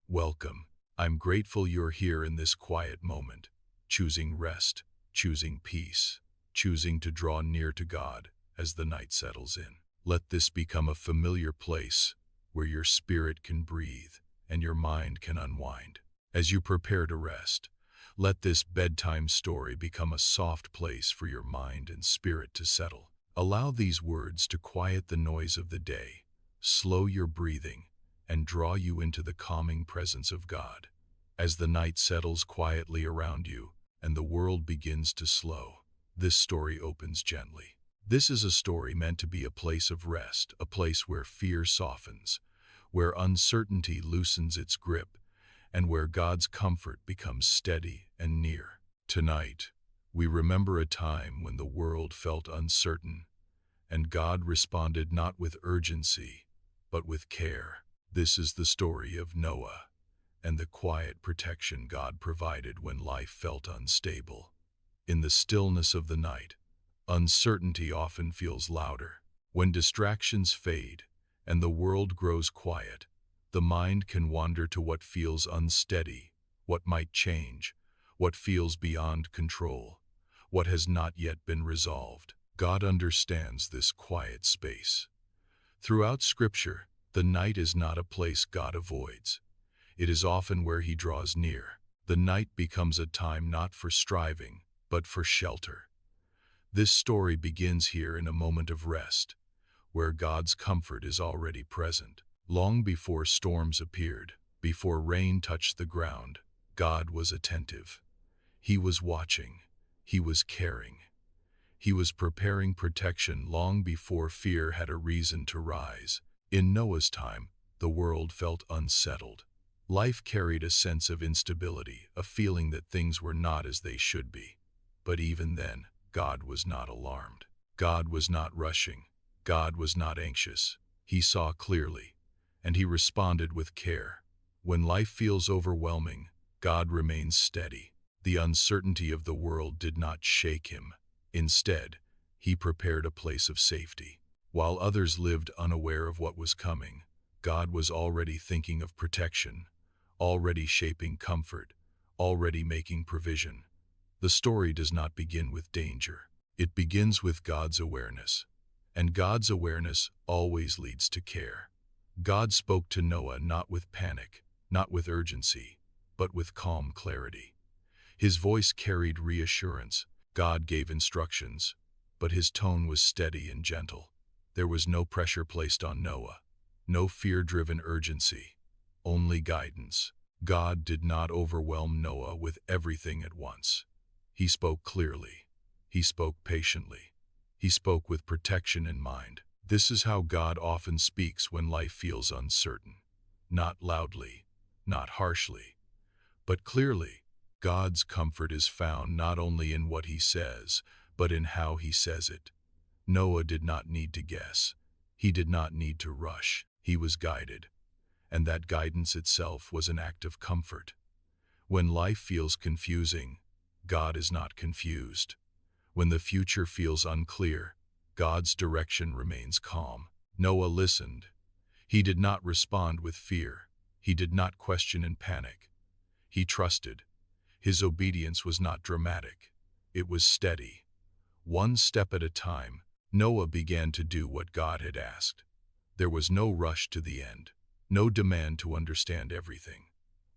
Welcome. I'm grateful you're here in this quiet moment, choosing rest, choosing peace, choosing to draw near to God as the night settles in. Let this become a familiar place where your spirit can breathe and your mind can unwind. As you prepare to rest, let this bedtime story become a soft place for your mind and spirit to settle. Allow these words to quiet the noise of the day, slow your breathing, and draw you into the calming presence of God. As the night settles quietly around you and the world begins to slow, this story opens gently. This is a story meant to be a place of rest, a place where fear softens, where uncertainty loosens its grip, and where God's comfort becomes steady and near. Tonight, we remember a time when the world felt uncertain, and God responded not with urgency, but with care. This is the story of Noah and the quiet protection God provided when life felt unstable. In the stillness of the night, uncertainty often feels louder. When distractions fade and the world grows quiet, the mind can wander to what feels unsteady, what might change, what feels beyond control, what has not yet been resolved. God understands this quiet space. Throughout Scripture, the night is not a place God avoids. It is often where He draws near. The night becomes a time not for striving, but for shelter. This story begins here in a moment of rest, where God's comfort is already present. Long before storms appeared, before rain touched the ground, God was attentive. He was watching. He was caring. He was preparing protection long before fear had a reason to rise. In Noah's time, the world felt unsettled. Life carried a sense of instability, a feeling that things were not as they should be. But even then, God was not alarmed. God was not rushing. God was not anxious. He saw clearly, and He responded with care. When life feels overwhelming, God remains steady. The uncertainty of the world did not shake Him. Instead, He prepared a place of safety. While others lived unaware of what was coming, God was already thinking of protection, already shaping comfort, already making provision. The story does not begin with danger. It begins with God's awareness. And God's awareness always leads to care. God spoke to Noah not with panic, not with urgency, but with calm clarity. His voice carried reassurance. God gave instructions, but His tone was steady and gentle. There was no pressure placed on Noah, no fear-driven urgency, only guidance. God did not overwhelm Noah with everything at once. He spoke clearly. He spoke patiently. He spoke with protection in mind. This is how God often speaks when life feels uncertain. Not loudly, not harshly, but clearly. God's comfort is found not only in what He says, but in how He says it. Noah did not need to guess. He did not need to rush. He was guided. And that guidance itself was an act of comfort. When life feels confusing, God is not confused. When the future feels unclear, God's direction remains calm. Noah listened. He did not respond with fear. He did not question in panic. He trusted. His obedience was not dramatic. It was steady. One step at a time, Noah began to do what God had asked. There was no rush to the end, no demand to understand everything,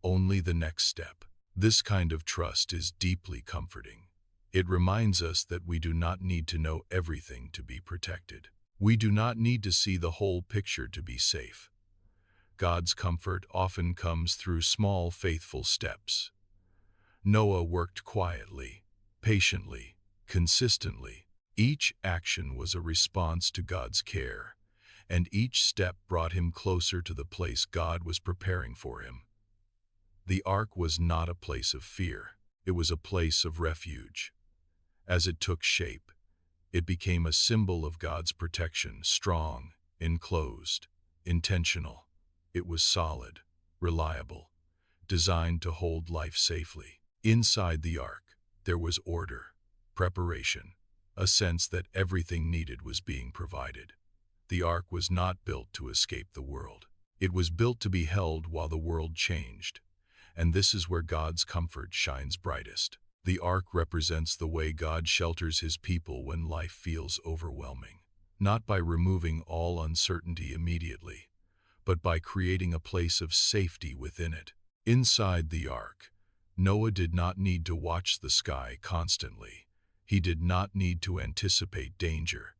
only the next step. This kind of trust is deeply comforting. It reminds us that we do not need to know everything to be protected. We do not need to see the whole picture to be safe. God's comfort often comes through small, faithful steps. Noah worked quietly, patiently, consistently. Each action was a response to God's care, and each step brought him closer to the place God was preparing for him. The ark was not a place of fear. It was a place of refuge. As it took shape, it became a symbol of God's protection, strong, enclosed, intentional. It was solid, reliable, designed to hold life safely. Inside the ark, there was order, preparation, a sense that everything needed was being provided. The ark was not built to escape the world. It was built to be held while the world changed. And this is where God's comfort shines brightest. The ark represents the way God shelters his people when life feels overwhelming. Not by removing all uncertainty immediately, but by creating a place of safety within it. Inside the ark, Noah did not need to watch the sky constantly. He did not need to anticipate danger.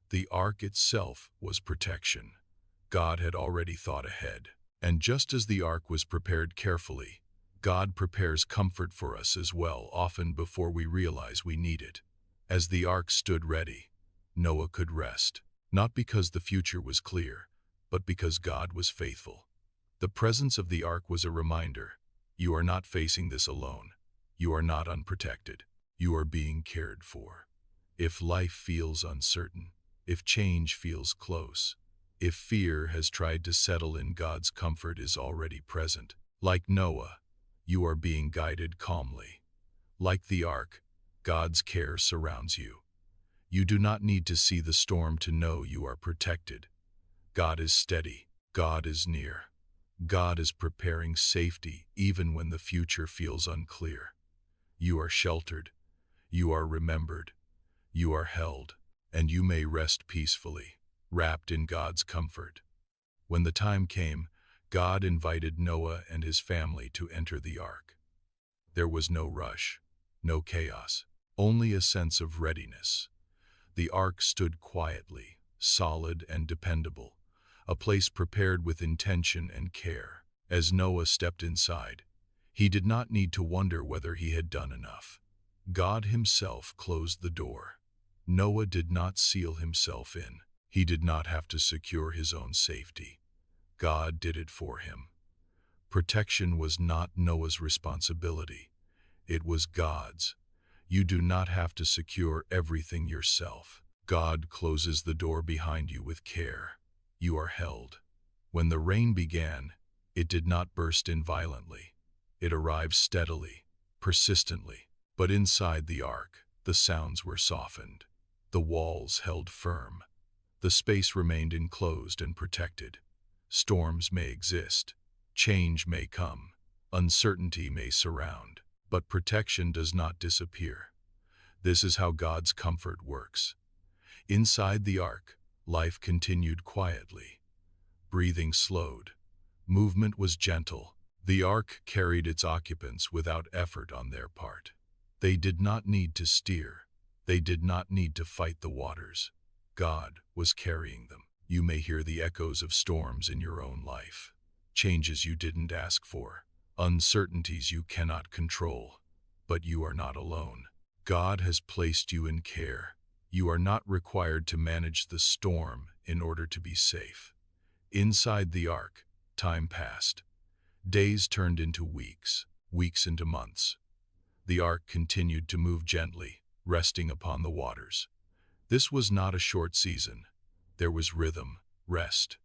The ark itself was protection. God had already thought ahead. And just as the ark was prepared carefully, God prepares comfort for us as well, often before we realize we need it. As the ark stood ready, Noah could rest, not because the future was clear, but because God was faithful. The presence of the ark was a reminder: you are not facing this alone. You are not unprotected. You are being cared for. If life feels uncertain, if change feels close, if fear has tried to settle in, God's comfort is already present. Like Noah, you are being guided calmly. Like the ark, God's care surrounds you. You do not need to see the storm to know you are protected. God is steady. God is near. God is preparing safety even when the future feels unclear. You are sheltered. You are remembered. You are held. And you may rest peacefully, wrapped in God's comfort. When the time came, God invited Noah and his family to enter the ark. There was no rush, no chaos, only a sense of readiness. The ark stood quietly, solid and dependable, a place prepared with intention and care. As Noah stepped inside, he did not need to wonder whether he had done enough. God himself closed the door. Noah did not seal himself in. He did not have to secure his own safety. God did it for him. Protection was not Noah's responsibility. It was God's. You do not have to secure everything yourself. God closes the door behind you with care. You are held. When the rain began, it did not burst in violently. It arrived steadily, persistently. But inside the ark, the sounds were softened. The walls held firm. The space remained enclosed and protected. Storms may exist. Change may come. Uncertainty may surround. But protection does not disappear. This is how God's comfort works. Inside the ark, life continued quietly. Breathing slowed. Movement was gentle. The ark carried its occupants without effort on their part. They did not need to steer. They did not need to fight the waters. God was carrying them. You may hear the echoes of storms in your own life. Changes you didn't ask for. Uncertainties you cannot control. But you are not alone. God has placed you in care. You are not required to manage the storm in order to be safe. Inside the ark, time passed. Days turned into weeks, weeks into months. The ark continued to move gently, resting upon the waters. This was not a short season. There was rhythm, rest,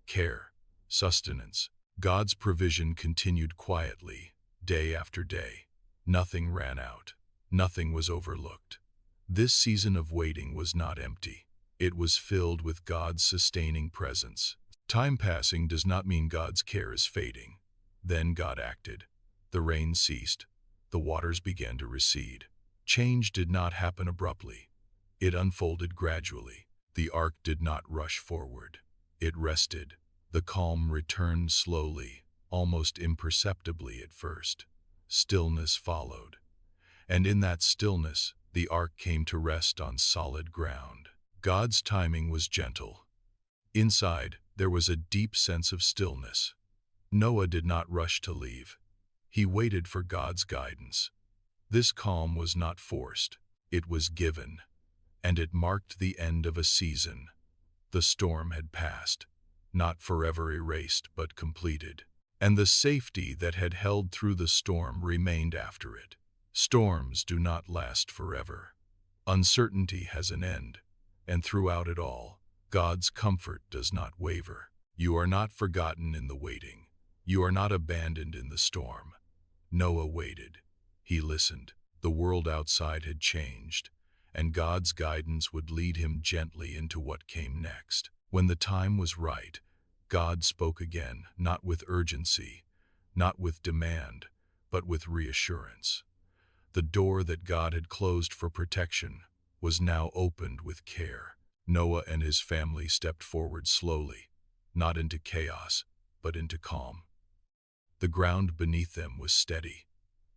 care, sustenance. God's provision continued quietly, day after day. Nothing ran out. Nothing was overlooked. This season of waiting was not empty. It was filled with God's sustaining presence. Time passing does not mean God's care is fading. Then God acted. The rain ceased. The waters began to recede. Change did not happen abruptly. It unfolded gradually. The ark did not rush forward. It rested. The calm returned slowly, almost imperceptibly at first. Stillness followed. And in that stillness, the ark came to rest on solid ground. God's timing was gentle. Inside, there was a deep sense of stillness. Noah did not rush to leave. He waited for God's guidance. This calm was not forced. It was given. And it marked the end of a season. The storm had passed, not forever erased, but completed. And the safety that had held through the storm remained after it. Storms do not last forever. Uncertainty has an end, and throughout it all, God's comfort does not waver. You are not forgotten in the waiting. You are not abandoned in the storm. Noah waited. He listened. The world outside had changed, and God's guidance would lead him gently into what came next. When the time was right, God spoke again, not with urgency, not with demand, but with reassurance. The door that God had closed for protection was now opened with care. Noah and his family stepped forward slowly, not into chaos, but into calm. The ground beneath them was steady.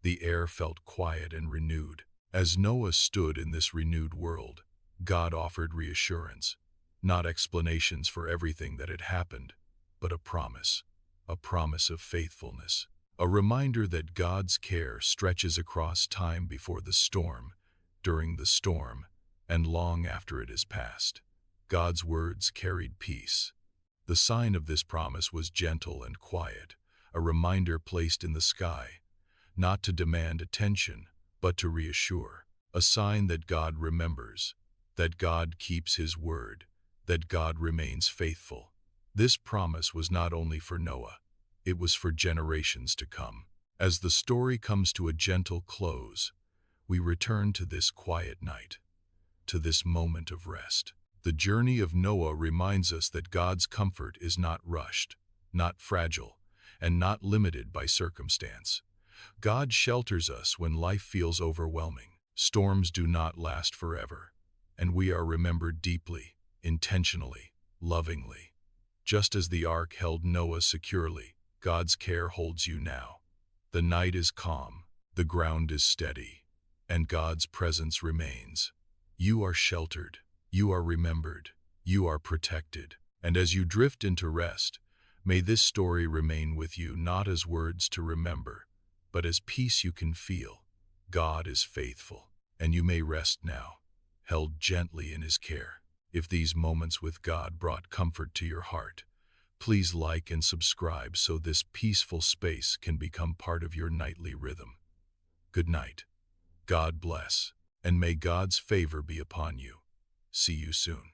The air felt quiet and renewed. As Noah stood in this renewed world, God offered reassurance, not explanations for everything that had happened, but a promise of faithfulness, a reminder that God's care stretches across time before the storm, during the storm, and long after it has passed. God's words carried peace. The sign of this promise was gentle and quiet, a reminder placed in the sky, not to demand attention, but to reassure, a sign that God remembers, that God keeps his word, that God remains faithful. This promise was not only for Noah, it was for generations to come. As the story comes to a gentle close, we return to this quiet night, to this moment of rest. The journey of Noah reminds us that God's comfort is not rushed, not fragile, and not limited by circumstance. God shelters us when life feels overwhelming. Storms do not last forever, and we are remembered deeply, intentionally, lovingly. Just as the ark held Noah securely, God's care holds you now. The night is calm, the ground is steady, and God's presence remains. You are sheltered, you are remembered, you are protected. And as you drift into rest, may this story remain with you not as words to remember, but as peace you can feel. God is faithful, and you may rest now, held gently in his care. If these moments with God brought comfort to your heart, please like and subscribe so this peaceful space can become part of your nightly rhythm. Good night. God bless, and may God's favor be upon you. See you soon.